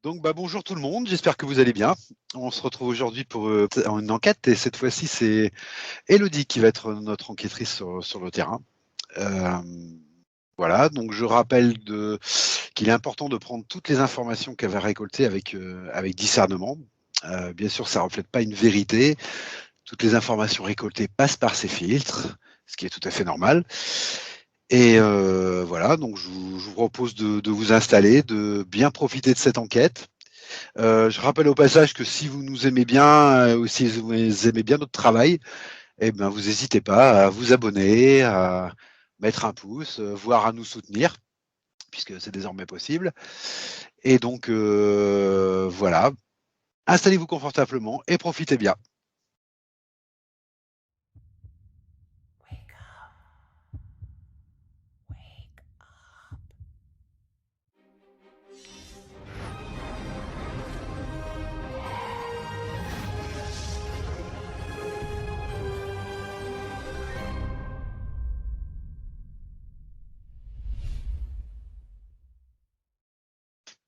Donc bonjour tout le monde, j'espère que vous allez bien. On se retrouve aujourd'hui pour une enquête et cette fois-ci c'est Elodie qui va être notre enquêtrice sur le terrain. Euh, voilà, donc je rappelle qu'il est important de prendre toutes les informations qu'elle va récolter avec discernement. Bien sûr, ça ne reflète pas une vérité. Toutes les informations récoltées passent par ces filtres, ce qui est tout à fait normal. Et voilà, donc je vous propose de vous installer, de bien profiter de cette enquête. Je rappelle au passage que si vous nous aimez bien ou si vous aimez bien notre travail, eh ben, vous n'hésitez pas à vous abonner, à mettre un pouce, voire à nous soutenir, puisque c'est désormais possible. Et donc, voilà, installez-vous confortablement et profitez bien.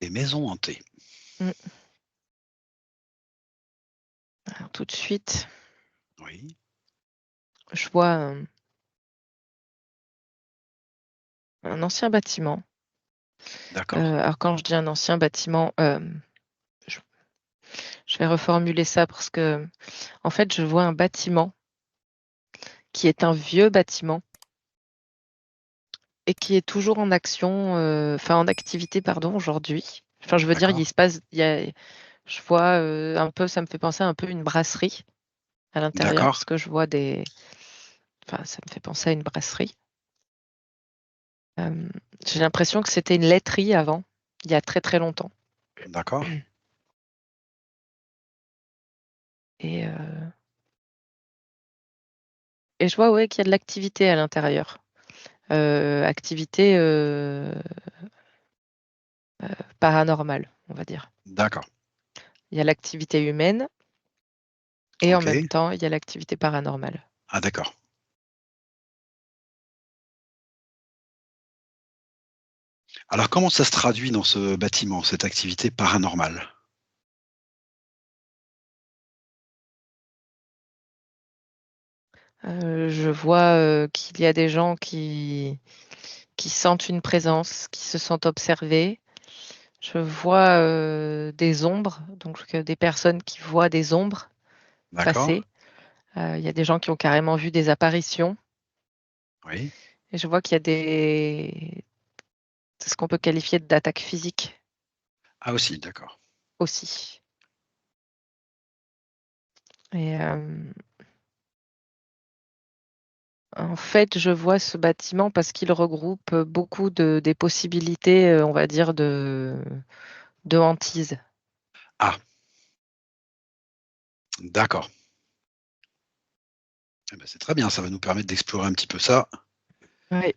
Les maisons hantées. Alors, tout de suite, Oui, je vois un ancien bâtiment. d'accord. Alors quand je dis un ancien bâtiment, je, je vais reformuler ça parce que, en fait, je vois un bâtiment qui est un vieux bâtiment et qui est toujours en action, enfin en activité, pardon, aujourd'hui. Enfin, je veux dire, D'accord. je vois un peu, ça me fait penser un peu à une brasserie à l'intérieur D'accord. parce que enfin, ça me fait penser à une brasserie. Euh, j'ai l'impression que c'était une laiterie avant, il y a très très longtemps. D'accord. Et, et je vois ouais, qu'il y a de l'activité à l'intérieur. Activité paranormale, on va dire. D'accord. Il y a l'activité humaine et en Ok. même temps, il y a l'activité paranormale. Ah, d'accord. Alors, comment ça se traduit dans ce bâtiment, cette activité paranormale? Je vois qu'il y a des gens qui sentent une présence, qui se sentent observés. Je vois des ombres, donc des personnes qui voient des ombres D'accord. passer. Il y a des gens qui ont carrément vu des apparitions. Oui. Et je vois qu'il y a ce qu'on peut qualifier d'attaques physiques Ah aussi, d'accord. aussi. Et en fait, je vois ce bâtiment parce qu'il regroupe beaucoup des possibilités, on va dire, de hantise. Ah, d'accord. Eh ben, c'est très bien, ça va nous permettre d'explorer un petit peu ça. Oui.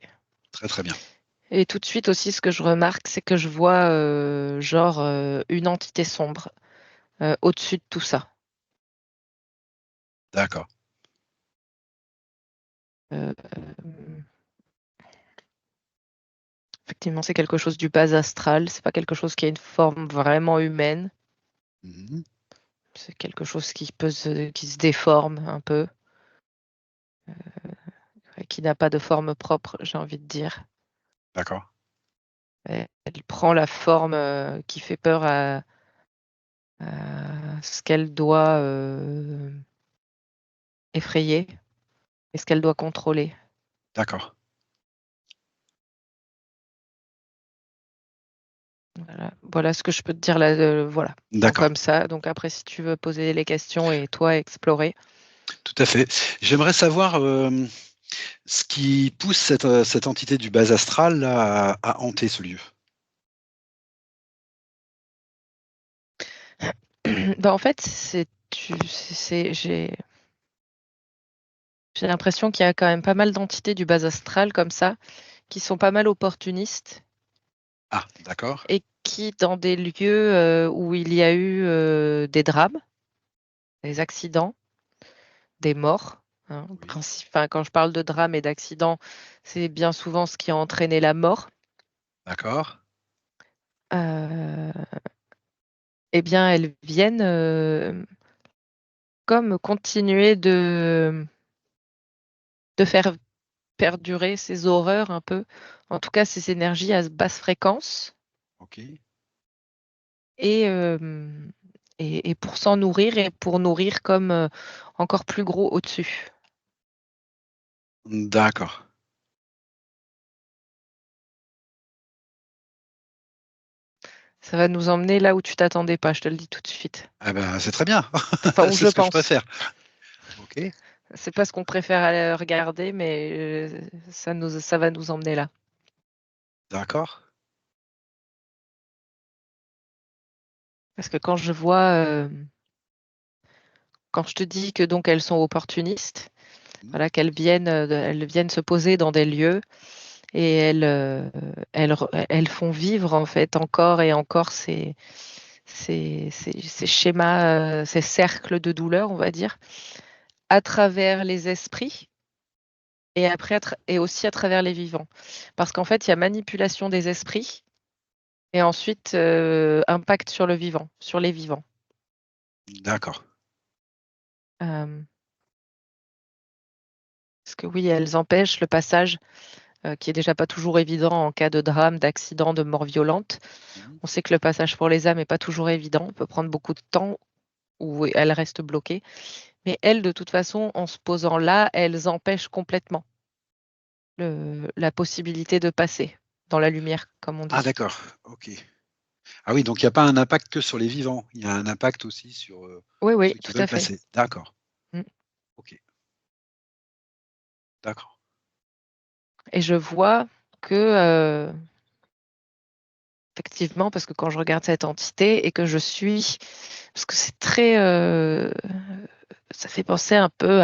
Très très bien. Et tout de suite aussi, ce que je remarque, c'est que je vois genre une entité sombre au-dessus de tout ça. D'accord. Euh, Effectivement, c'est quelque chose du bas astral. C'est pas quelque chose qui a une forme vraiment humaine. Mhm. C'est quelque chose qui se déforme un peu, qui n'a pas de forme propre, j'ai envie de dire. D'accord. Elle prend la forme qui fait peur à ce qu'elle doit effrayer et ce qu'elle doit contrôler. D'accord. Voilà ce que je peux te dire là, voilà, D'accord. comme ça. Donc après, si tu veux poser les questions et toi explorer. Tout à fait. J'aimerais savoir ce qui pousse cette entité du bas astral là, à hanter ce lieu. Ben, en fait, j'ai l'impression qu'il y a quand même pas mal d'entités du bas astral comme ça, qui sont pas mal opportunistes Ah, d'accord. et qui, dans des lieux où il y a eu des drames, des accidents, des morts, hein, Oui. enfin, quand je parle de drame et d'accident, c'est bien souvent ce qui a entraîné la mort. D'accord. Euh, eh bien, elles viennent comme continuer de faire perdurer ces horreurs un peu, en tout cas ces énergies à basse fréquence, Ok. et, euh, et pour s'en nourrir et pour nourrir comme encore plus gros au-dessus. D'accord. Ça va nous emmener là où tu t'attendais pas, je te le dis tout de suite. Ah ben, c'est très bien. Enfin, où C'est je ce que je pense. préfère. Ok. C'est pas ce qu'on préfère aller regarder, mais ça va nous emmener là. D'accord. Parce que quand je te dis que donc elles sont opportunistes, Hmm. voilà, elles viennent se poser dans des lieux et elles font vivre en fait encore et encore ces schémas, ces cercles de douleur, on va dire, à travers les esprits et après et aussi à travers les vivants. Parce qu'en fait, il y a manipulation des esprits et ensuite impact sur le vivant, sur les vivants. D'accord. Euh, Parce que oui, elles empêchent le passage, qui est déjà pas toujours évident en cas de drame, d'accident, de mort violente. Hmm. On sait que le passage pour les âmes n'est pas toujours évident, on peut prendre beaucoup de temps ou elles restent bloquées. Mais elles, de toute façon, en se posant là, elles empêchent complètement la possibilité de passer dans la lumière, comme on Ah, dit. d'accord. Ok. Ah oui, donc il n'y a pas un impact que sur les vivants. Il y a un impact aussi sur Oui, oui, ceux qui tout veulent à fait. passer. D'accord. Mm. Ok. D'accord. Et je vois que, effectivement, parce que quand je regarde cette entité et que je suis, parce que c'est très, ça fait penser un peu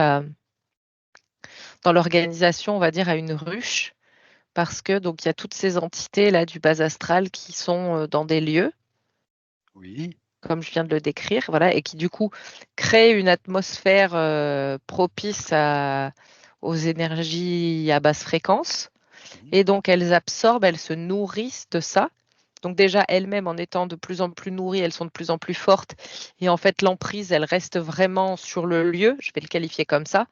dans l'organisation, on va dire, à une ruche, parce que donc il y a toutes ces entités là du bas astral qui sont dans des lieux, Oui. comme je viens de le décrire, voilà, et qui du coup créent une atmosphère propice aux énergies à basse fréquence. Mhm. Et donc elles absorbent, elles se nourrissent de ça. Donc déjà elles-mêmes, en étant de plus en plus nourries, elles sont de plus en plus fortes. Et en fait, l'emprise, elle reste vraiment sur le lieu. Je vais le qualifier comme ça.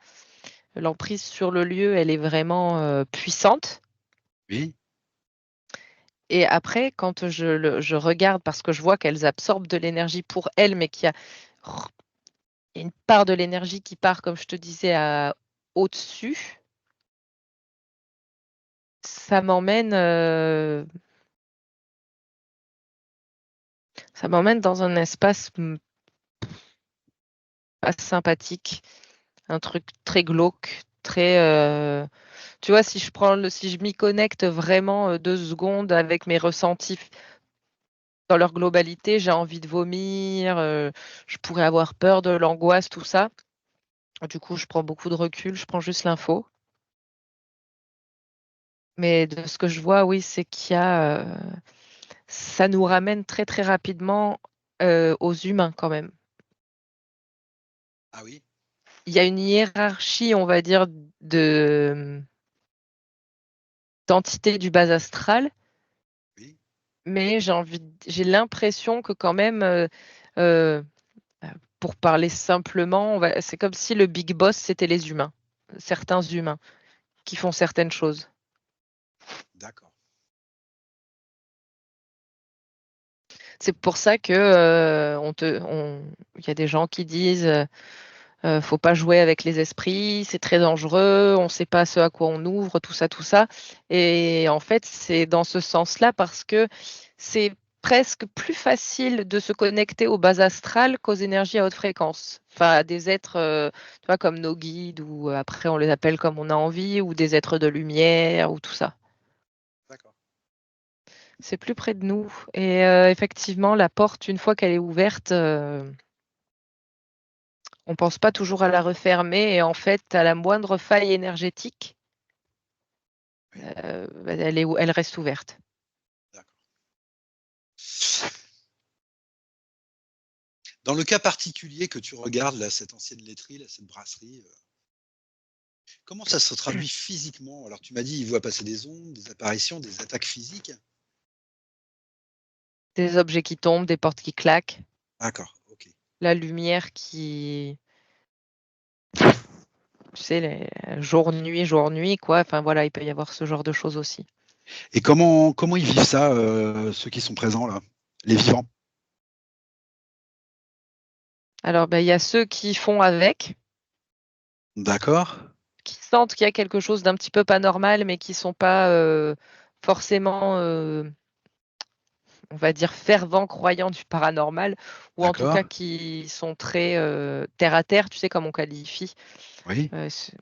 L'emprise sur le lieu, elle est vraiment puissante. Oui. Et après, quand je regarde, parce que je vois qu'elles absorbent de l'énergie pour elles, mais il y a une part de l'énergie qui part, comme je te disais, au-dessus, ça m'emmène ça m'emmène dans un espace pas sympathique, un truc très glauque, très tu vois, si je m'y connecte vraiment 2 secondes avec mes ressentis dans leur globalité, j'ai envie de vomir, je pourrais avoir peur de l'angoisse, tout ça. Du coup, je prends beaucoup de recul, je prends juste l'info. Mais de ce que je vois, oui, c'est ça nous ramène très très rapidement aux humains quand même. Ah oui. Il y a une hiérarchie, on va dire, de d'entités du bas astral, Oui. mais j'ai l'impression que quand même, euh, pour parler simplement, c'est comme si le big boss c'était les humains, certains humains qui font certaines choses. D'accord. C'est pour ça que il y a des gens qui disent faut pas jouer avec les esprits, c'est très dangereux, on ne sait pas ce à quoi on ouvre, tout ça, tout ça. Et en fait, c'est dans ce sens-là parce que c'est presque plus facile de se connecter aux bases astrales qu'aux énergies à haute fréquence. Enfin, à des êtres, tu vois, comme nos guides, ou après on les appelle comme on a envie, ou des êtres de lumière, ou tout ça. D'accord. C'est plus près de nous. Et effectivement, la porte, une fois qu'elle est ouverte, on pense pas toujours à la refermer. Et en fait, à la moindre faille énergétique, Oui. elle reste ouverte. D'accord. Dans le cas particulier que tu regardes, là, cette ancienne laiterie, là, cette brasserie, comment ça se traduit physiquement? Alors, tu m'as dit, il voit passer des ondes, des apparitions, des attaques physiques. Des objets qui tombent, des portes qui claquent. D'accord, ok. La lumière qui, tu sais, jour-nuit, quoi. Enfin voilà, il peut y avoir ce genre de choses aussi. Et comment ils vivent ça, ceux qui sont présents là, les vivants? Alors, il y a ceux qui font avec, D'accord, qui sentent qu'il y a quelque chose d'un petit peu pas normal, mais qui sont pas forcément, on va dire, fervents croyants du paranormal, ou en tout d'accord, cas qui sont très terre à terre, tu sais, comme on qualifie. oui, Euh, c'est-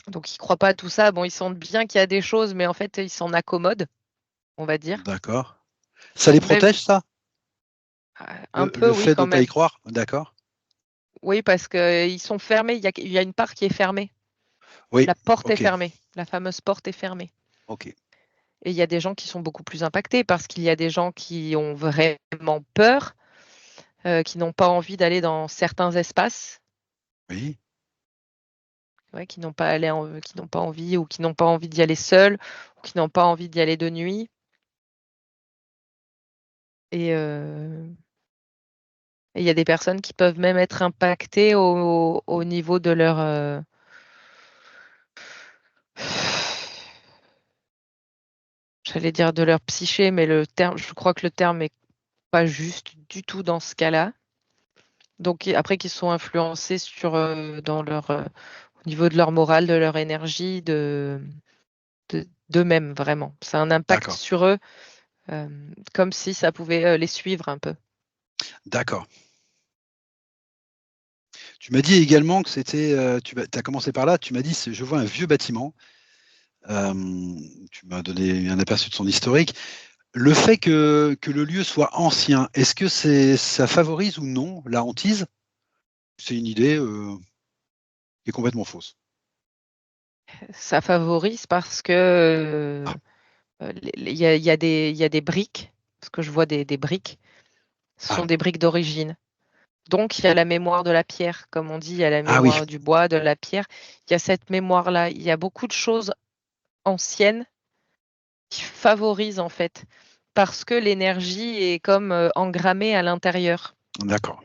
donc, ils croient pas à tout ça. Bon, ils sentent bien qu'il y a des choses, mais en fait, ils s'en accommodent, on va dire. d'accord. Ça les Même protège, ça? un peu, Le oui, fait de quand ne pas y même. croire? D'accord. Oui, parce qu'ils sont fermés. Il y a une part qui est fermée. Oui, La porte est ok, fermée. La fameuse porte est fermée. ok. Et il y a des gens qui sont beaucoup plus impactés parce qu'il y a des gens qui ont vraiment peur, qui n'ont pas envie d'aller dans certains espaces, Oui, ouais, qui n'ont pas envie ou qui n'ont pas envie d'y aller seuls ou qui n'ont pas envie d'y aller de nuit. Et il y a des personnes qui peuvent même être impactées au niveau de leur, j'allais dire de leur psyché, mais je crois que le terme est pas juste du tout dans ce cas-là. Donc après qu'ils sont influencés dans au niveau de leur morale, de leur énergie, d'eux-mêmes vraiment. C'est un impact d'accord, sur eux, euh, comme si ça pouvait les suivre un peu. d'accord. Tu m'as dit également que c'était, tu as commencé par là, tu m'as dit, je vois un vieux bâtiment. Euh, Tu m'as donné un aperçu de son historique. Le fait que le lieu soit ancien, est-ce que ça favorise ou non la hantise? C'est une idée qui est complètement fausse. Ça favorise parce que Ah, il y a des briques, parce que je vois des briques, ce ah, sont des briques d'origine. Donc, il y a la mémoire de la pierre, comme on dit, il y a la ah oui, mémoire du bois, de la pierre. Il y a cette mémoire-là. Il y a beaucoup de choses anciennes qui favorisent en fait, parce que l'énergie est comme engrammée à l'intérieur. d'accord.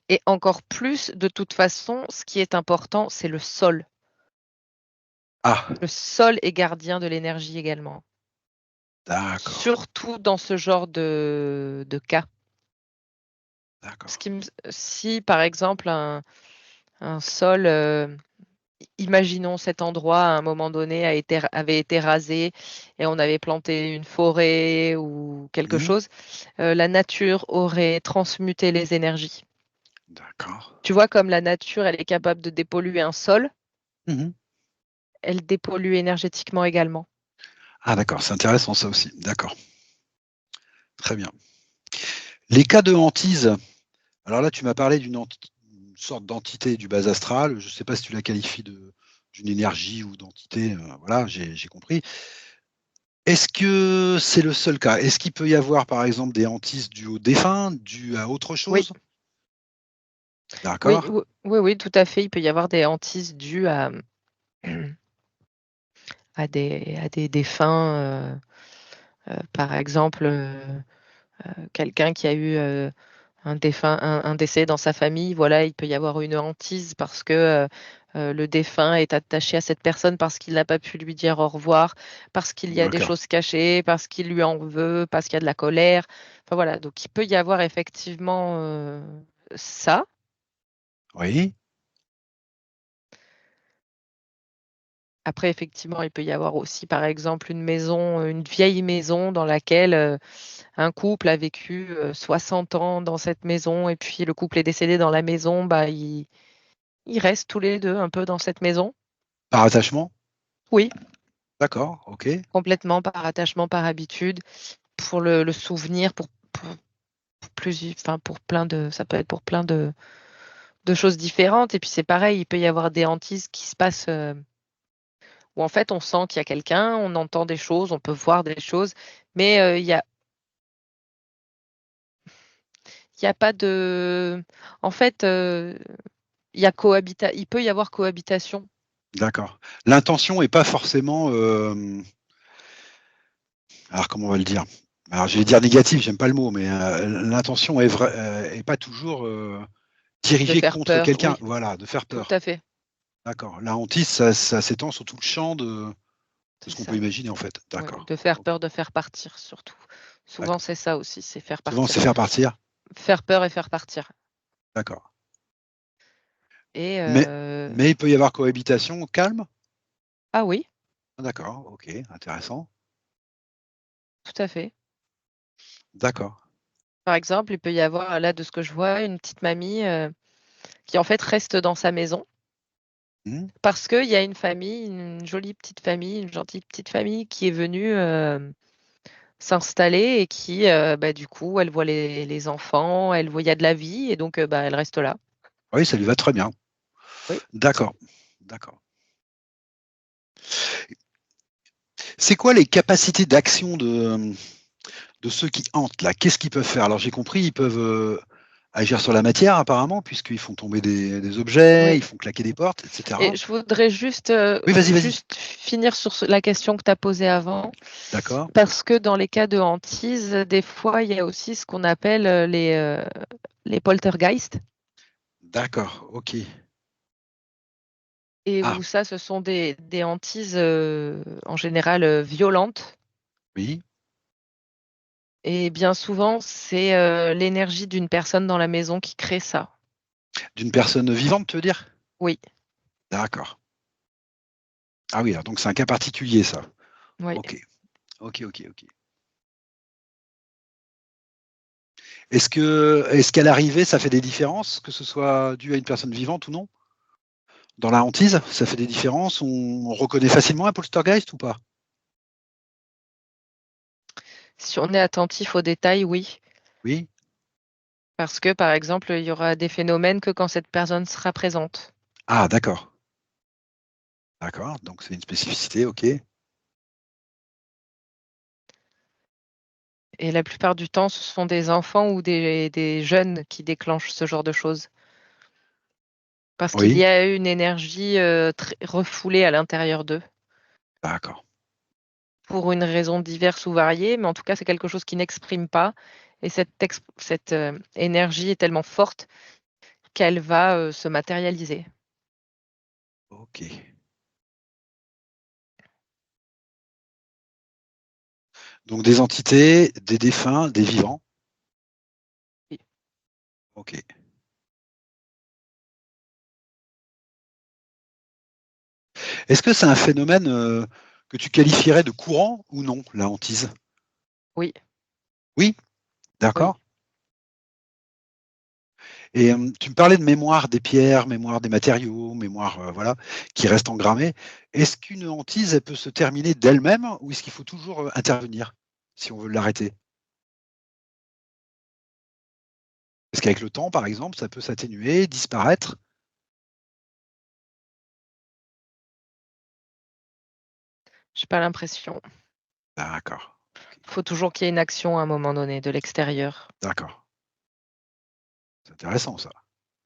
Et encore plus, de toute façon, ce qui est important, c'est le sol. Ah, Le sol est gardien de l'énergie également, d'accord, surtout dans ce genre de cas. Ce d'accord. qui me- Si, par exemple, un sol, imaginons cet endroit à un moment donné avait été rasé et on avait planté une forêt ou quelque Mhm, chose, la nature aurait transmuté les énergies. d'accord. Tu vois, comme la nature, elle est capable de dépolluer un sol, Mhm. elle dépollue énergétiquement également. Ah, d'accord, c'est intéressant ça aussi. D'accord, très bien. Les cas de hantise, alors là, tu m'as parlé une sorte d'entité du bas astral. Je ne sais pas si tu la qualifies d'une énergie ou d'entité. Voilà, j'ai compris. Est-ce que c'est le seul cas? Est-ce qu'il peut y avoir, par exemple, des hantises dues aux défunts, dues à autre Oui, chose? oui, D'accord. oui, oui, oui, tout à fait. Il peut y avoir des hantises dues à des défunts. Par exemple, quelqu'un qui a eu un décès dans sa famille, voilà, il peut y avoir une hantise parce que le défunt est attaché à cette personne parce qu'il n'a pas pu lui dire au revoir, parce qu'il y a des D'accord. choses cachées, parce qu'il lui en veut, parce qu'il y a de la colère. Enfin voilà, donc il peut y avoir effectivement ça. Oui. Après, effectivement, il peut y avoir aussi, par exemple, une vieille maison dans laquelle un couple a vécu 60 ans dans cette maison et puis le couple est décédé dans la maison, ils restent tous les deux un peu dans cette maison. Par attachement? Oui, D'accord. OK. complètement par attachement, par habitude, pour le souvenir, pour plein ça peut être pour plein de choses différentes. Et puis c'est pareil, il peut y avoir des hantises qui se passent où en fait on sent qu'il y a quelqu'un, on entend des choses, on peut voir des choses, mais il y a pas de, en fait, il peut y avoir cohabitation. D'accord. L'intention n'est pas forcément, alors comment on va le dire? Alors je vais dire négatif, j'aime pas le mot, mais l'intention est et pas toujours De dirigé faire contre peur, quelqu'un. oui, Voilà, de faire tout peur. à fait, D'accord. La hantise, ça s'étend sur tout le champ de c'est ce qu'on peut ça. imaginer en fait. Oui, D'accord. de faire Ok, peur, de faire partir surtout. Souvent, d'accord. c'est ça aussi, c'est faire Souvent, partir. c'est faire partir. Faire peur et faire partir. D'accord. Et Mais, mais il peut y avoir cohabitation calme? ah oui, Ah, d'accord, ok, intéressant. tout à fait. D'accord. Par exemple, il peut y avoir, là, de ce que je vois, une petite mamie, qui en fait reste dans sa maison Hmm. parce qu'il y a une famille, une jolie petite famille, une gentille petite famille qui est venue, s'installer et qui, bah, du coup, elle voit les enfants, elle voit il y a de la vie et donc bah, elle reste là. Oui, ça lui va très bien. Oui. D'accord. D'accord. C'est quoi les capacités d'action de ceux qui hantent là? Qu'est-ce qu'ils peuvent faire? Alors j'ai compris, ils peuvent agir sur la matière apparemment, puisqu'ils font tomber des objets, Oui. ils font claquer des portes, Et etc. je voudrais juste, Oui, vas-y, vas-y. finir sur la question que tu as posée avant, D'accord. parce que dans les cas de hantise, des fois, il y a aussi ce qu'on appelle les poltergeists, D'accord. Ok. et Ah, où ça, ce sont des hantises en général violentes. oui. Et bien souvent, c'est l'énergie d'une personne dans la maison qui crée ça. D'une personne vivante, tu veux dire? Oui, D'accord. Ah oui, alors donc c'est un cas particulier, ça. oui. Ok. Ok, ok, ok. Est-ce qu'à l'arrivée, ça fait des différences, que ce soit dû à une personne vivante ou non? Dans la hantise, ça fait des différences? On reconnaît facilement un poltergeist ou pas? Si on est attentif aux détails, oui. Oui? Parce que, par exemple, il y aura des phénomènes que quand cette personne sera présente. Ah, d'accord. D'accord, donc c'est une spécificité, ok. Et la plupart du temps, ce sont des enfants ou des jeunes qui déclenchent ce genre de choses. Parce qu'il Oui, y a une énergie refoulée à l'intérieur d'eux, d'accord. pour une raison diverse ou variée, mais en tout cas, c'est quelque chose qu'ils n'expriment pas. Et cette énergie est tellement forte qu'elle va se matérialiser. Ok. Donc des entités, des défunts, des vivants. Oui. Ok. Est-ce que c'est un phénomène que tu qualifierais de courant ou non, la hantise? Oui, Oui, oui. d'accord. Et tu me parlais de mémoire des pierres, mémoire des matériaux, mémoire voilà, qui reste engrammée. Est-ce qu'une hantise, elle peut se terminer d'elle-même ou est-ce qu'il faut toujours intervenir si on veut l'arrêter? Est-ce qu'avec le temps, par exemple, ça peut s'atténuer, disparaître? J'ai pas l'impression. D'accord. Ok. Il faut toujours qu'il y ait une action à un moment donné de l'extérieur. D'accord. C'est intéressant ça.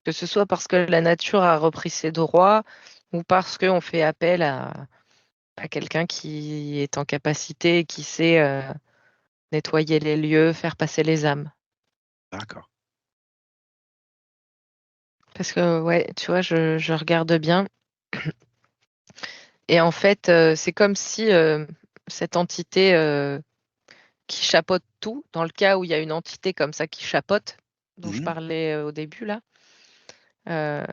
Que ce soit parce que la nature a repris ses droits ou parce qu'on fait appel à quelqu'un qui est en capacité et qui sait nettoyer les lieux, faire passer les âmes. D'accord. Parce que, ouais, tu vois, je regarde bien et en fait, c'est comme si cette entité qui chapeaute tout, dans le cas où il y a une entité comme ça qui chapeaute, dont je Mhm. parlais au début là, euh,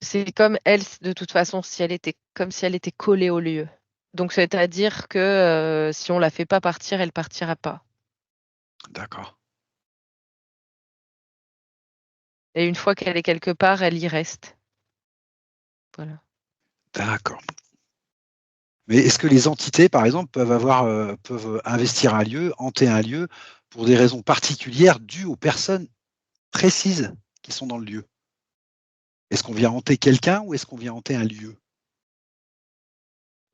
c'est comme elle, de toute façon, si elle était comme si elle était collée au lieu. Donc c'est-à-dire que, si on la fait pas partir, elle partira pas. D'accord. Et une fois qu'elle est quelque part, elle y reste. Voilà. D'accord. Mais est-ce que les entités, par exemple, peuvent investir un lieu, hanter un lieu, pour des raisons particulières dues aux personnes précises qui sont dans le lieu? Est-ce qu'on vient hanter quelqu'un ou est-ce qu'on vient hanter un lieu?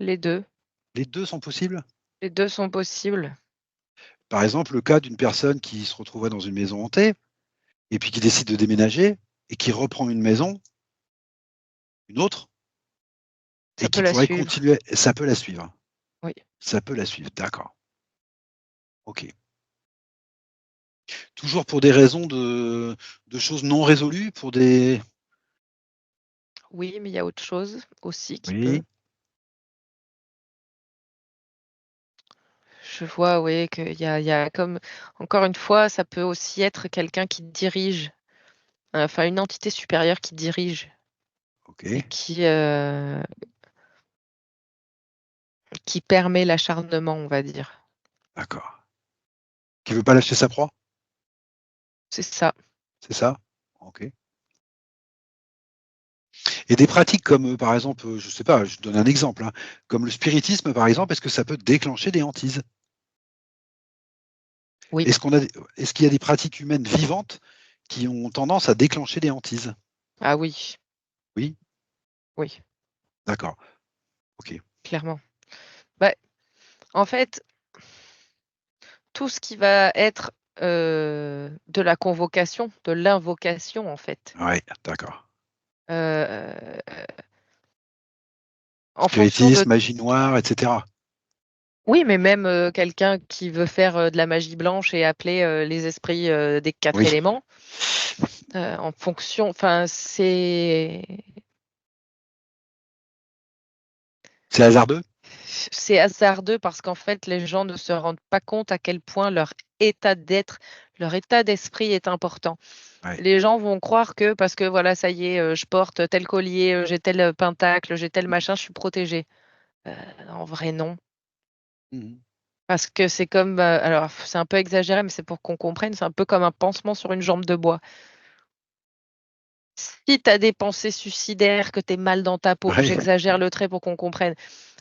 Les 2. Les deux sont possibles? Les 2 sont possibles. Par exemple, le cas d'une personne qui se retrouverait dans une maison hantée et puis qui décide de déménager et qui reprend une maison, une autre, et Ça peut qui la pourrait suivre. continuer, ça peut la suivre. Oui. Ça peut la suivre, d'accord. Ok. Toujours pour des raisons de choses non résolues, pour des... Oui, mais il y a autre chose aussi qui peut. Oui, Je vois, oui, qu'il y a comme encore une fois, ça peut aussi être quelqu'un qui dirige, enfin une entité supérieure qui dirige ok, et qui permet l'acharnement, on va dire. d'accord. Qui veut pas lâcher sa proie, C'est ça. c'est ça? Ok. Et des pratiques comme, par exemple, je sais pas, je donne un exemple, hein, comme le spiritisme, par exemple, est-ce que ça peut déclencher des hantises? Oui. Est-ce qu'il y a des pratiques humaines vivantes qui ont tendance à déclencher des hantises? Ah oui, Oui, oui, d'accord, ok. clairement. Bah, en fait, tout ce qui va être, de la convocation, de l'invocation, en fait. Ouais, d'accord. Heu, en fonction de Spiritisme, magie noire, etc. oui, mais même, quelqu'un qui veut faire, de la magie blanche et appeler, les esprits, des 4 Oui, éléments, en fonction enfin, c'est hasardeux? c'est hasardeux parce qu'en fait, les gens ne se rendent pas compte à quel point leur état d'être, leur état d'esprit est important. Ouais, Les gens vont croire que parce que voilà, ça y est, je porte tel collier, j'ai tel, pentacle, j'ai tel machin, je suis protégée. Heu, En vrai, non. mmh. Parce que c'est comme, alors c'est un peu exagéré, mais c'est pour qu'on comprenne, c'est un peu comme un pansement sur une jambe de bois. Si tu as des pensées suicidaires, que tu es mal dans ta peau, Ouais, j'exagère le trait pour qu'on comprenne,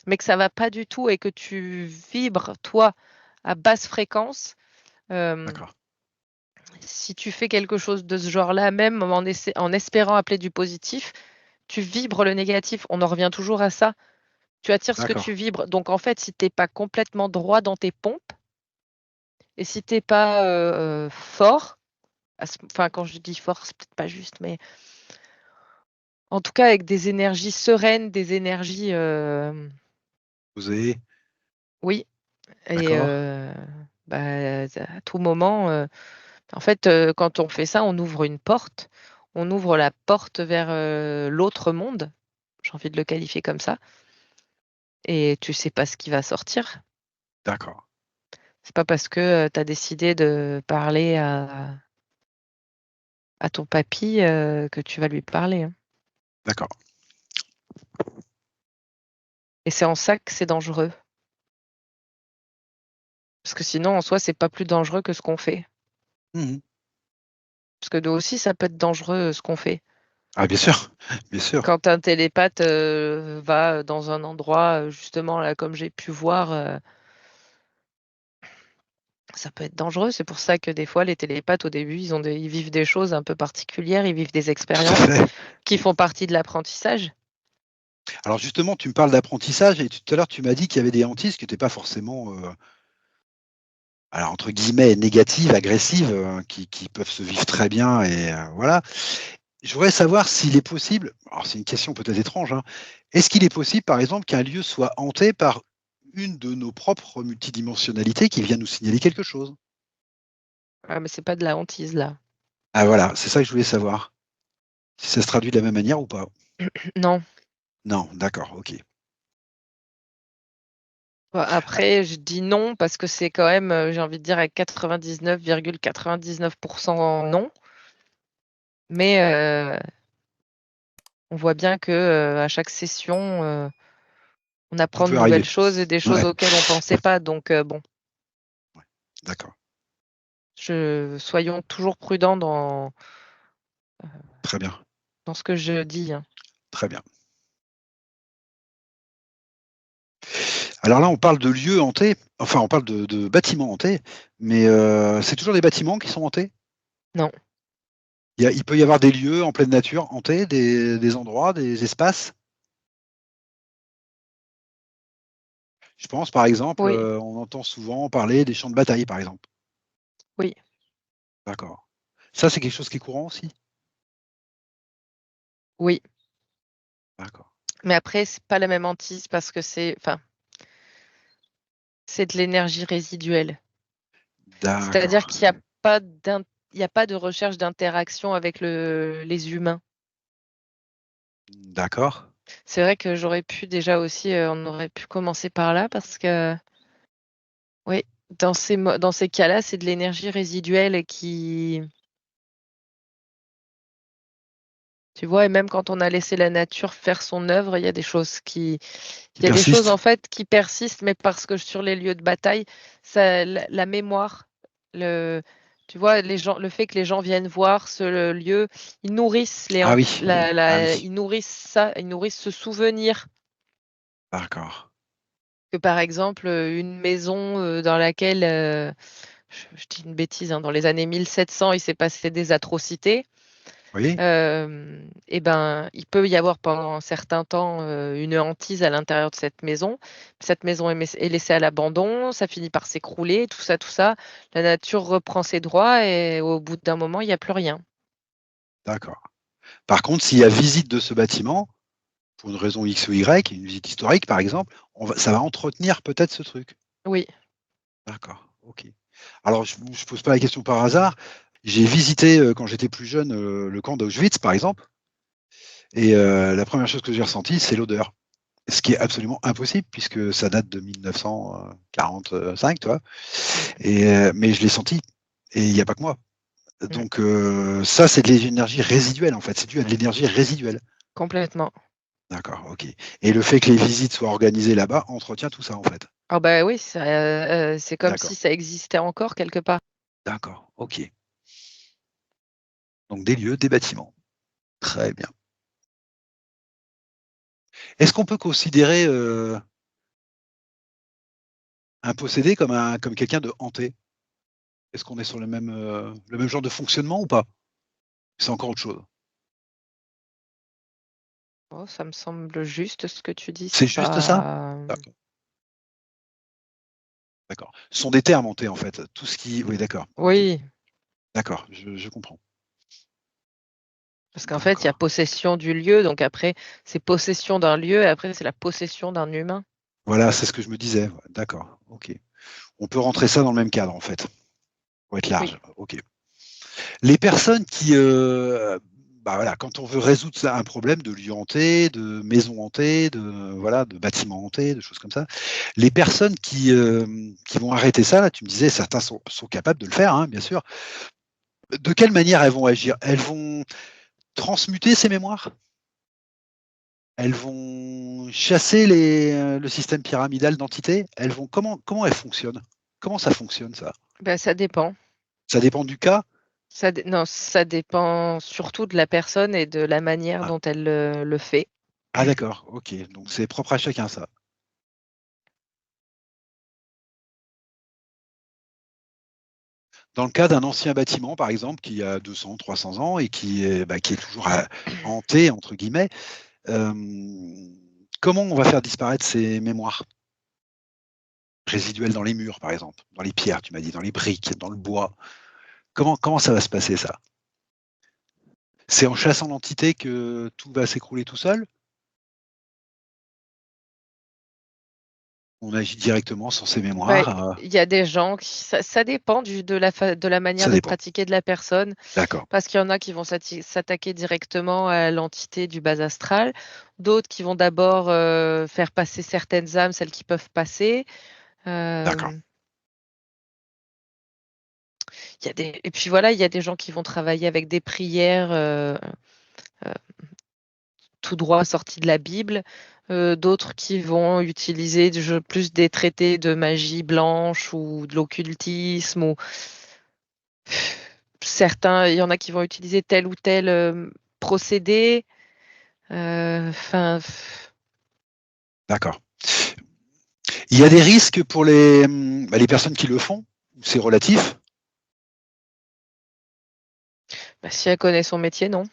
mais que ça va pas du tout et que tu vibres, toi, à basse fréquence, hem, d'accord, si tu fais quelque chose de ce genre-là, même en espérant appeler du positif, tu vibres le négatif. On en revient toujours à ça. Tu attires ce que tu d'accord, vibres. Donc en fait, si tu es pas complètement droit dans tes pompes et si tu es pas, fort, enfin quand je dis fort, c'est peut-être pas juste, mais en tout cas avec des énergies sereines, des énergies, posé, oui et d'accord, bah, à tout moment, en fait, quand on fait ça, on ouvre une porte. On ouvre la porte vers, l'autre monde, j'ai envie de le qualifier comme ça et tu sais pas ce qui va sortir. d'accord, C'est pas parce que, tu as décidé de parler à ton papy, que tu vas lui parler, hein d'accord. et c'est en ça que c'est dangereux. Parce que sinon, en soi, c'est pas plus dangereux que ce qu'on fait. Mmh. Parce que nous aussi, ça peut être dangereux, ce qu'on fait. Ah bien sûr, bien sûr. Quand un télépathe, va dans un endroit, justement là, comme j'ai pu voir, ça peut être dangereux. C'est pour ça que des fois les télépathes au début, ils vivent des choses un peu particulières, ils vivent des Tout à expériences fait. qui font partie de l'apprentissage. Alors justement, tu me parles d'apprentissage et tout à l'heure, tu m'as dit qu'il y avait des hantises qui étaient pas forcément, alors entre guillemets «négatives», agressives, qui peuvent se vivre très bien et voilà. Je voudrais savoir s'il est possible, alors c'est une question peut-être étrange, hein, est-ce qu'il est possible, par exemple, qu'un lieu soit hanté par une de nos propres multidimensionnalités qui vient nous signaler quelque chose? Ah mais c'est pas de la hantise là. Ah voilà, c'est ça que je voulais savoir. Si ça se traduit de la même manière ou pas? Non. Non, d'accord, OK. Bah, Ah, après je dis non parce que c'est quand même, j'ai envie de dire à 99,99 non, mais on voit bien que, à chaque session, on tout apprend de peut nouvelles arriver. choses et des choses Ouais, auxquelles on pensait pas donc bon, ouais, d'accord, soyons toujours prudents très bien, dans ce que je dis, hein. très bien. Alors là, on parle de lieux hantés, enfin on parle de bâtiments hantés, mais c'est toujours les bâtiments qui sont hantés? Non. Il peut y avoir des lieux en pleine nature hantés, des endroits, des espaces? Je pense par exemple, Oui, on entend souvent parler des champs de bataille, par exemple. oui, D'accord. Ça, c'est quelque chose qui est courant aussi? oui, D'accord. mais après c'est pas la même hantise parce que c'est de l'énergie résiduelle. C'est-à-dire D'accord. qu'il y a il y a pas de recherche d'interaction avec les humains. D'accord. C'est vrai que j'aurais pu déjà aussi, on aurait pu commencer par là parce que oui, dans ces cas-là, c'est de l'énergie résiduelle qui tu vois? Et même quand on a laissé la nature faire son œuvre, Qui il y a des choses persiste. en fait qui persistent, mais parce que sur les lieux de bataille, ça la mémoire, le tu vois? Le fait que les gens viennent voir ce lieu, ils nourrissent les Ah hantes oui. Ah oui. ils nourrissent ça, ils nourrissent ce souvenir D'accord. que, par exemple, une maison, dans laquelle, je dis une bêtise, hein, dans les années 1700, il s'est passé des atrocités. Oui. Et ben, il peut y avoir pendant un certain temps, une hantise à l'intérieur de cette maison. Cette maison est laissée à l'abandon, ça finit par s'écrouler, tout ça, tout ça. La nature reprend ses droits et au bout d'un moment, il y a plus rien. D'accord. Par contre, s'il y a visite de ce bâtiment, pour une raison X ou Y, une visite historique par exemple, ça va entretenir peut-être ce truc. Oui, D'accord, ok. Alors, je ne pose pas la question par hasard. J'ai visité, quand j'étais plus jeune, le camp d'Auschwitz, par exemple, et la première chose que j'ai ressentie, c'est l'odeur. Ce qui est absolument impossible, puisque ça date de 1945, tu vois. Mais je l'ai senti, et il n'y a pas que moi. mmh, Donc, ça, c'est de l'énergie résiduelle, en fait. C'est dû à de l'énergie résiduelle. complètement. D'accord, ok. Et le fait que les visites soient organisées là-bas entretient tout ça, en fait. Ah bah, oui, c'est comme si D'accord, ça existait encore quelque part. d'accord, ok. Donc, des lieux, des bâtiments. Très bien. Est-ce qu'on peut considérer un possédé comme quelqu'un de hanté? Est-ce qu'on est sur le même genre de fonctionnement ou pas? C'est encore autre chose. Oh, ça me semble juste ce que tu dis, C'est c'est juste ça? pas, D'accord, d'accord. Ce sont des termes hantés, en fait. Tout ce qui. Oui, d'accord. Ok. oui, D'accord, je comprends. parce qu'en fait, il y a D'accord. possession du lieu, donc après, c'est possession d'un lieu et après, c'est la possession d'un humain. Voilà, c'est ce que je me disais. Ouais, d'accord. Ok. On peut rentrer ça dans le même cadre, en fait, pour être Oui. large. Ok. Les personnes qui, bah voilà, quand on veut résoudre un problème de lieu hanté, de maison hantée, de voilà, de bâtiment hanté, de choses comme ça, les personnes qui vont arrêter ça, là, tu me disais, certains sont capables de le faire, hein, bien sûr. De quelle manière elles vont agir? Elles vont transmuter ces mémoires? Elles vont chasser le système pyramidal d'entités? Elles vont comment elles fonctionnent? Comment ça fonctionne ça? Bah, ça dépend. Ça dépend du cas? Non, ça dépend surtout de la personne et de la manière Ah, dont elle, le fait. ah d'accord, OK, donc c'est propre à chacun ça. Dans le cas d'un ancien bâtiment, par exemple, qui a 200-300 ans et qui est toujours «hanté» entre guillemets, comment on va faire disparaître ces mémoires résiduelles dans les murs, par exemple, dans les pierres, tu m'as dit, dans les briques, dans le bois? Comment ça va se passer ça? C'est en chassant l'entité que tout va s'écrouler tout seul? On agit directement sur ces Bah, mémoires, il y a des gens qui ça dépend de la manière ça de dépend. pratiquer de la personne, D'accord, parce qu'il y en a qui vont s'attaquer directement à l'entité du bas astral, d'autres qui vont d'abord, faire passer certaines âmes, celles qui peuvent passer. d'accord, Hem, il y a des et puis voilà, il y a des gens qui vont travailler avec des prières, heu tout droit sorti de la Bible, d'autres qui vont utiliser plus des traités de magie blanche ou de l'occultisme ou il y en a qui vont utiliser tel ou tel, procédé, enfin, d'accord. Il y a des risques pour les personnes qui le font? Ou c'est relatif? bah, si elle connaît son métier, non.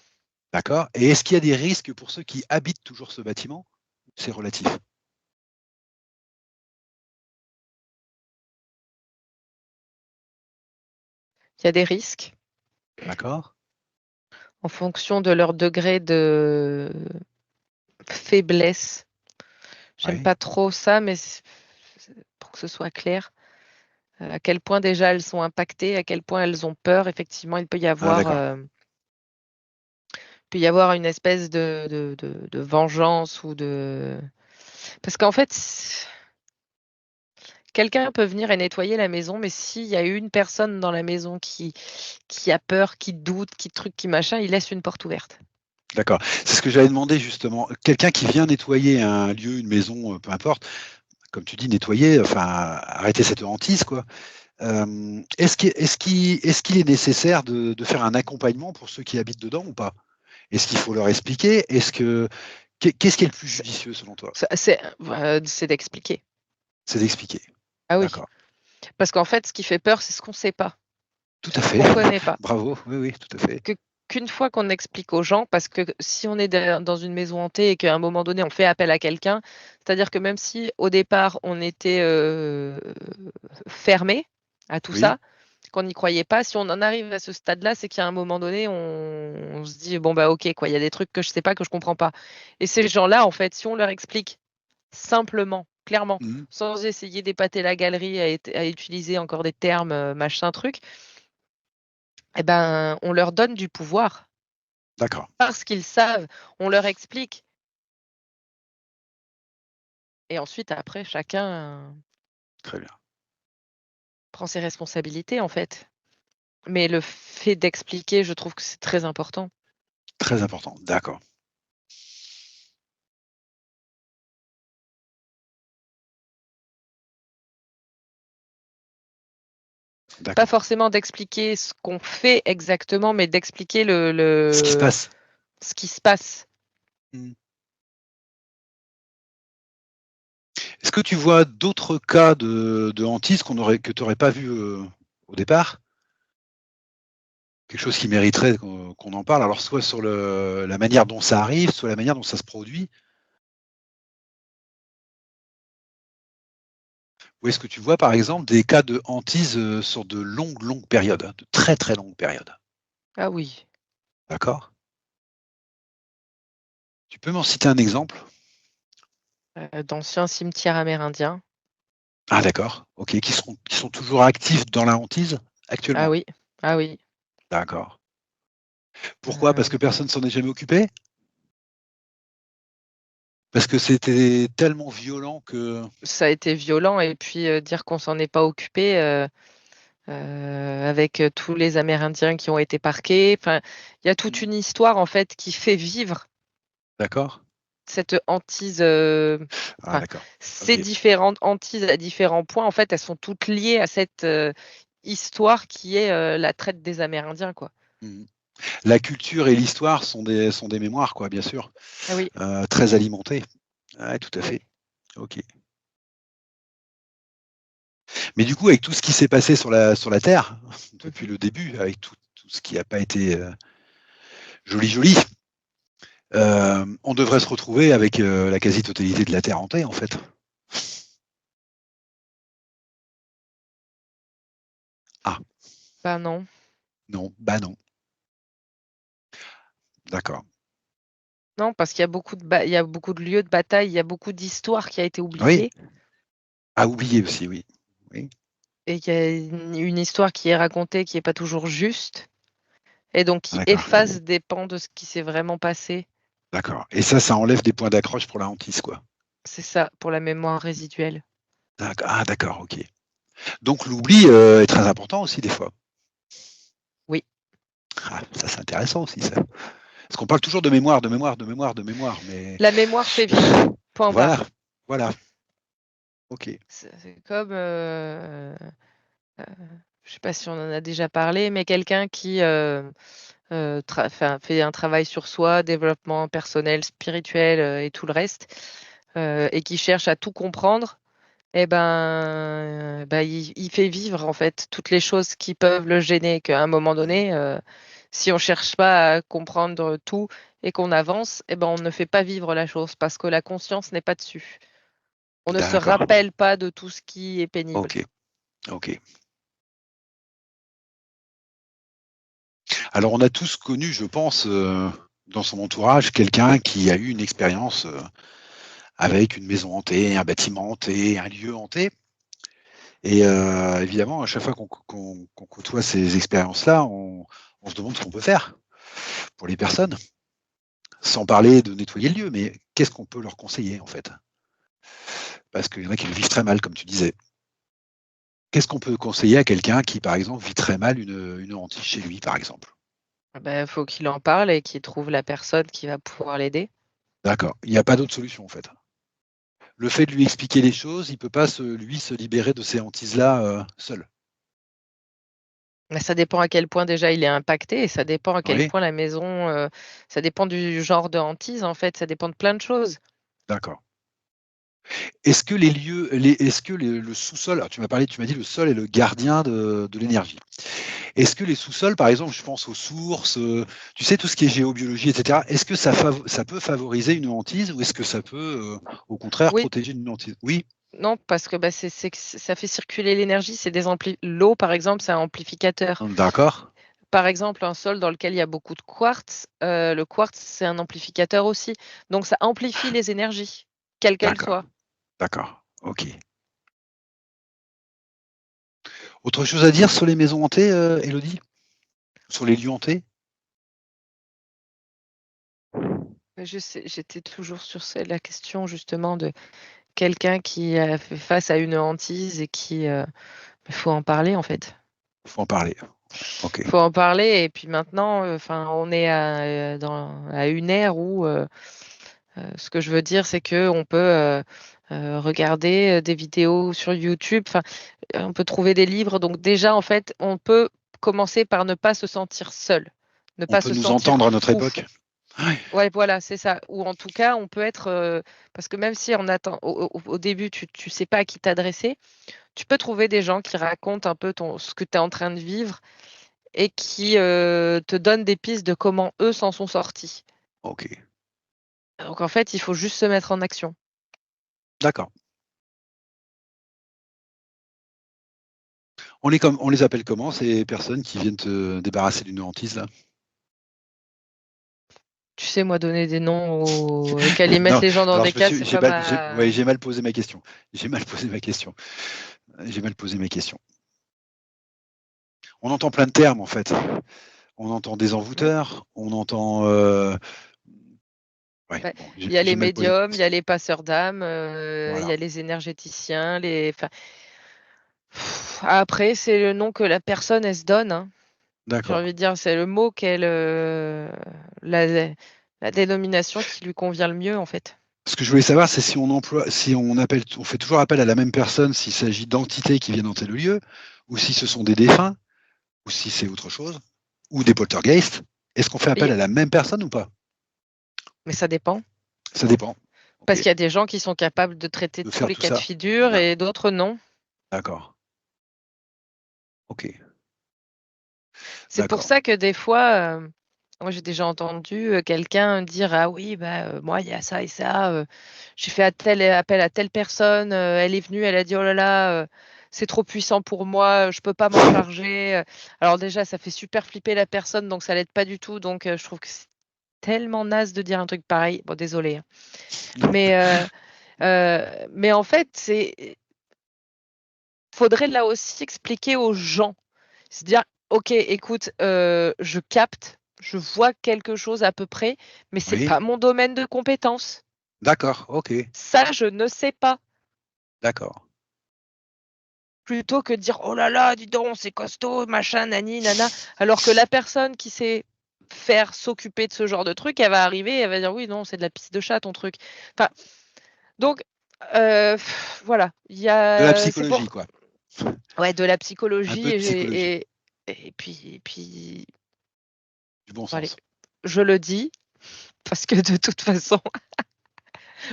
D'accord. Et est-ce qu'il y a des risques pour ceux qui habitent toujours ce bâtiment? C'est relatif. Il y a des risques D'accord. en fonction de leur degré de faiblesse. J'aime Oui. pas trop ça, mais pour que ce soit clair. à quel point déjà elles sont impactées, à quel point elles ont peur. Effectivement, il peut y Ah, avoir, d'accord. une espèce de vengeance ou de parce qu'en fait, quelqu'un peut venir et nettoyer la maison, mais s'il y a une personne dans la maison qui a peur, qui doute, qui truc, qui machin, il laisse une porte ouverte. D'accord. C'est ce que j'avais demandé justement. Quelqu'un qui vient nettoyer un lieu, une maison, peu importe, comme tu dis, nettoyer, enfin, arrêter cette hantise, quoi. Est-ce qu'il est nécessaire de faire un accompagnement pour ceux qui habitent dedans ou pas? Est-ce qu'il faut leur expliquer? Qu'est-ce qui est le plus C'est judicieux selon toi? c'est d'expliquer. C'est d'expliquer. Ah oui, D'accord. parce qu'en fait, ce qui fait peur, c'est ce qu'on sait pas, Tout à ce fait. qu'on connaît pas. Bravo. Oui, oui, tout à fait. Que qu'une fois qu'on explique aux gens parce que si on est dans une maison hantée et qu'à un moment donné, on fait appel à quelqu'un, c'est-à-dire que même si au départ on était, fermé à tout Oui. ça, qu'on n'y croyait pas, si on en arrive à ce stade-là, c'est qu'à un moment donné, on se dit: «Bon, bah, OK, quoi, il y a des trucs que je sais pas, que je comprends pas» et ces gens-là, en fait, si on leur explique simplement, clairement, Mmh. sans essayer d'épater la galerie à utiliser encore des termes, machin truc, et ben, on leur donne du pouvoir. D'accord. Parce qu'ils savent, on leur explique et ensuite après chacun Très bien. prend ses responsabilités, en fait. Mais le fait d'expliquer, je trouve que c'est très important. Très important. D'accord. Pas D'accord. forcément d'expliquer ce qu'on fait exactement, mais d'expliquer le Ce qui se le passe. ce qui se passe. Mmh. Est-ce que tu vois d'autres cas de hantise que tu n'aurais pas vu, au départ? Quelque chose qui mériterait qu'on en parle, alors soit sur la manière dont ça arrive, soit la manière dont ça se produit? Ou est-ce que tu vois, par exemple, des cas de hantise, sur de longues, longues périodes, hein, de très, très longues périodes? Ah oui, D'accord? Tu peux m'en citer un exemple? d'anciens cimetières amérindiens. Ah, d'accord, OK, qui sont toujours actifs dans la hantise, Ah actuellement? oui, ah oui. D'accord. Pourquoi? Parce que Hem, personne s'en est jamais occupé? Parce que c'était tellement violent que Ça a été violent et puis, dire qu'on s'en est pas occupé, avec, tous les Amérindiens qui ont été parqués. Enfin, il y a toute mmh, une histoire, en fait, qui fait vivre d'accord. cette hantise, Ah, enfin, d'accord, ces OK. différentes hantises à différents points, en fait, elles sont toutes liées à cette, histoire qui est, la traite des Amérindiens, quoi. Mmh. La culture et l'histoire sont des mémoires, quoi, bien sûr, Ah oui, très alimentées. Ouais, tout à oui. fait. OK. Mais du coup, avec tout ce qui s'est passé sur la Terre, depuis Mmh. le début, avec tout ce qui n'a pas été, joli, joli, on devrait se retrouver avec, la quasi-totalité de la Terre hantée, en fait. Ah, Bah, non. non, bah, non. D'accord. Non, parce qu'il y a il y a beaucoup de lieux de bataille, il y a beaucoup d'histoires qui a été Oui, oubliée à oublier aussi, oui. Oui, et qu'il y a une histoire qui est racontée qui est pas toujours juste et donc ah, qui d'accord, efface des pans de ce qui s'est vraiment passé. d'accord, et ça enlève des points d'accroche pour la hantise, quoi. C'est ça, pour la mémoire résiduelle. D'accord, OK. Donc l'oubli, est très important aussi des fois. Oui, Ah, ça c'est intéressant aussi ça. Parce qu'on parle toujours de mémoire, de mémoire, de mémoire, de mémoire, mais la mémoire fait vivre, point voilà, barre. voilà, OK. C'est comme, je sais pas si on en a déjà parlé, mais quelqu'un qui, fait un travail sur soi, développement personnel, spirituel, et tout le reste, et qui cherche à tout comprendre et ben, il fait vivre, en fait, toutes les choses qui peuvent le gêner, qu'à un moment Mmh. donné, si on cherche pas à comprendre tout et qu'on avance et ben, on ne fait pas vivre la chose parce que la conscience n'est pas dessus. On ne se D'accord. rappelle pas de tout ce qui est pénible. OK, OK. Alors on a tous connu, je pense, dans son entourage, quelqu'un qui a eu une expérience, avec une maison hantée, un bâtiment hanté, un lieu hanté. Et évidemment, à chaque fois qu'on côtoie ces expériences-là, on se demande ce qu'on peut faire pour les personnes, sans parler de nettoyer le lieu, mais qu'est-ce qu'on peut leur conseiller en fait? Parce qu'il y en a qui le vivent très mal, comme tu disais. Qu'est-ce qu'on peut conseiller à quelqu'un qui, par exemple, vit très mal une hantise chez lui, par exemple? Faut qu'il en parle et qu'il trouve la personne qui va pouvoir l'aider. D'accord. Il n'y a pas d'autre solution en fait. Le fait de lui expliquer les choses, il ne peut pas se libérer de ces hantises-là seul. Mais ça dépend à quel point déjà il est impacté et ça dépend à quel Oui, point la maison, ça dépend du genre de hantise en fait, ça dépend de plein de choses. d'accord. Est-ce que les lieux, est-ce que le sous-sol, alors tu m'as dit le sol est le gardien de l'énergie. Est-ce que les sous-sols, par exemple, je pense aux sources, tu sais, tout ce qui est géobiologie, etc., est-ce que ça peut favoriser une hantise ou est-ce que ça peut, au contraire, Oui, protéger d'une hantise? Oui, non parce que, c'est que ça fait circuler l'énergie, c'est des ampli l'eau par exemple, c'est un amplificateur. d'accord, Par exemple, un sol dans lequel il y a beaucoup de quartz, le quartz, c'est un amplificateur aussi. Donc ça amplifie les énergies, quelles qu'elles d'accord, soient. d'accord, OK. Autre chose à dire sur les maisons hantées, Élodie? Sur les lieux hantés? Je sais, j'étais toujours sur la question justement de quelqu'un qui a fait face à une hantise et qui, il faut en parler en fait. Faut en parler. OK. Faut en parler et puis maintenant, enfin, on est à une ère où, ce que je veux dire, c'est qu'on peut, regarder, des vidéos sur YouTube, enfin, on peut trouver des livres donc déjà, en fait, on peut commencer par ne pas se sentir seul, ne On pas peut se nous sentir entendre à notre fou. époque? Ouais, Ouais, voilà, c'est ça. Ou en tout cas, on peut être, parce que même si on attend au début, tu sais pas à qui t'adresser, tu peux trouver des gens qui racontent un peu ce que tu es en train de vivre et qui, te donnent des pistes de comment eux s'en sont sortis. OK. Donc en fait, il faut juste se mettre en action. D'accord. On les appelle comment ces personnes qui viennent te débarrasser d'une hantise là? Tu sais, moi, donner des noms auxquels ils mettent Non, les gens dans alors des je me cases, suis c'est pas ma. j'ai mal posé ma question. J'ai mal posé ma question. J'ai mal posé ma question. On entend plein de termes en fait. On entend des Mmh. envoûteurs, on entend, ouais, Bah, bon, il y a j'ai les mal posé ma médiums, il y question. a les passeurs d'âmes, il y Voilà, a les énergéticiens, les enfin, après, c'est le nom que la personne, elle se donne, hein. J'ai d'accord. envie de dire, c'est le mot qu'elle, la la dénomination qui lui convient le mieux, en fait. Ce que je voulais savoir, c'est si on fait toujours appel à la même personne s'il s'agit d'entités qui viennent hanter le lieu, ou si ce sont des défunts, ou si c'est autre chose, ou des poltergeists. Est-ce qu'on fait appel Et à la même personne ou pas? mais ça dépend, Ça dépend. parce OK. qu'il y a des gens qui sont capables de traiter De tous faire les tout cas de ça? figure D'ac et d'autres non. d'accord. OK. C'est pour D'accord. ça que des fois, moi j'ai déjà entendu, quelqu'un dire: «Ah oui, bah, moi il y a ça et ça, j'ai fait appel à telle personne, elle est venue, elle a dit: "Oh là là, c'est trop puissant pour moi, je peux pas m'en charger", Alors déjà ça fait super flipper la personne donc ça l'aide pas du tout donc je trouve que c'est tellement naze de dire un truc pareil. Bon désolée, hein. Mais mais en fait, faudrait là aussi expliquer aux gens. Se dire: «OK, écoute, je capte, je vois quelque chose à peu près, mais c'est Oui. pas mon domaine de compétence. D'accord. OK. Ça, je ne sais pas». D'accord. Plutôt que de dire: «Oh là là, dis donc, c'est costaud, machin, nani nana», alors que la personne qui sait faire, s'occuper de ce genre de truc, elle va arriver, elle va dire: «Oui, non, c'est de la pisse de chat ton truc». Enfin, donc heu, voilà, il y De la a c'est psychologie, pour quoi. ouais, de la Un psychologie peu de psychologie. et puis Du bon allez, sens. je le dis parce que de toute façon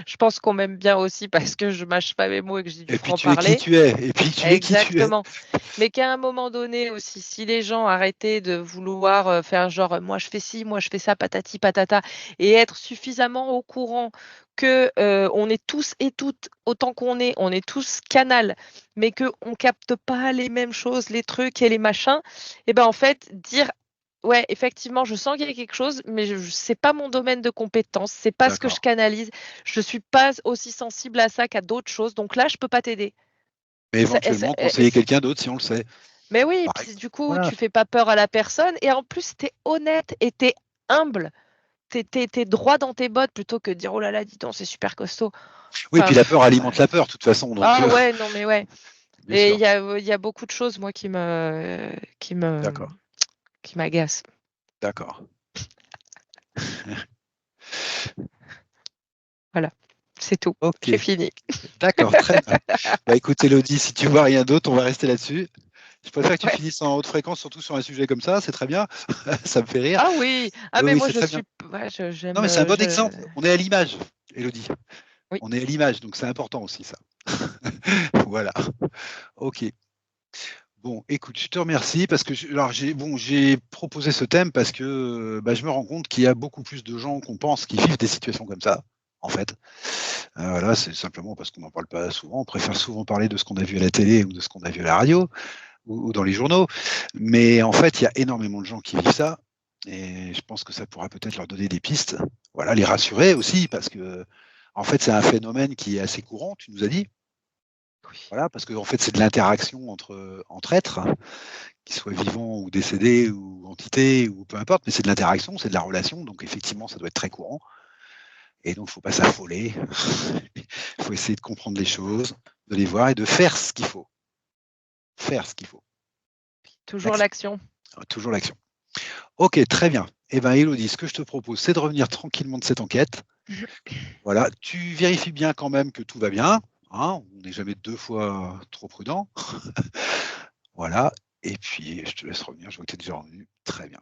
je pense qu'on m'aime bien aussi parce que je mâche pas mes mots et que j'ai du Et puis tu es qui franc-parler. tu es. Et puis tu es qui tu es. Exactement. Mais qu'à un moment donné aussi, si les gens arrêtaient de vouloir, faire genre, «Moi je fais ci, moi je fais ça, patati patata» et être suffisamment au courant que, on est tous et toutes autant qu'on est, on est tous canal, mais qu'on capte pas les mêmes choses, les trucs et les machins et ben, en fait, dire: «Ouais, effectivement, je sens qu'il y a quelque chose, mais je c'est pas mon domaine de compétence, c'est pas ce que je D'accord. canalise, je suis pas aussi sensible à ça qu'à d'autres choses, donc là, je peux pas t'aider». Mais éventuellement, conseiller quelqu'un d'autre si on le sait. Mais oui, Pareil. puis du coup, Voilà. tu fais pas peur à la personne et en plus, tu es honnête et tu es humble. T'es droit dans tes bottes plutôt que de dire oh là là, dis donc, c'est super costaud. Oui, Enfin, puis la peur alimente la peur, de toute façon. Donc, ah ouais, non, mais ouais. bien Et sûr. il y a beaucoup de choses, moi, D'accord. qui m'agacent. D'accord. Voilà, c'est tout. Ok. J'ai fini. D'accord, très bien. Bah écoute, Elodie, si tu vois rien d'autre, on va rester là-dessus. Je préfère que tu Ouais. finisses en haute fréquence, surtout sur un sujet comme ça, c'est très bien. Ça me fait rire. Ah oui, ah Oui, mais oui, moi c'est je très bien. suis, ouais, Non, j'aime, mais c'est un bon exemple. On est à l'image, Elodie. oui, On est à l'image, donc c'est important aussi, ça. Voilà. Ok. Bon, écoute, je te remercie parce que alors j'ai proposé ce thème parce que bah, je me rends compte qu'il y a beaucoup plus de gens qu'on pense qui vivent des situations comme ça, en fait. Voilà, c'est simplement parce qu'on n'en parle pas souvent. On préfère souvent parler de ce qu'on a vu à la télé ou de ce qu'on a vu à la radio ou dans les journaux. Mais en fait, il y a énormément de gens qui vivent ça. Et je pense que ça pourra peut-être leur donner des pistes. Voilà, les rassurer aussi parce que en fait, c'est un phénomène qui est assez courant, tu nous as dit. oui, Voilà, parce que en fait, c'est de l'interaction entre êtres, qu'ils soient vivants ou décédés ou entités ou peu importe, mais c'est de l'interaction, c'est de la relation, donc effectivement, ça doit être très courant. Et donc, il ne faut pas s'affoler. Il faut essayer de comprendre les choses, de les voir et de faire ce qu'il faut. Faire ce qu'il faut. toujours L'action. l'action. Toujours l'action. Ok, très bien. Eh bien, Elodie, ce que je te propose, c'est de revenir tranquillement de cette enquête. Voilà, tu vérifies bien quand même que tout va bien. Hein, on n'est jamais 2 fois trop prudent. Voilà. Et puis, je te laisse revenir. Je vois que tu es déjà revenu. Très bien.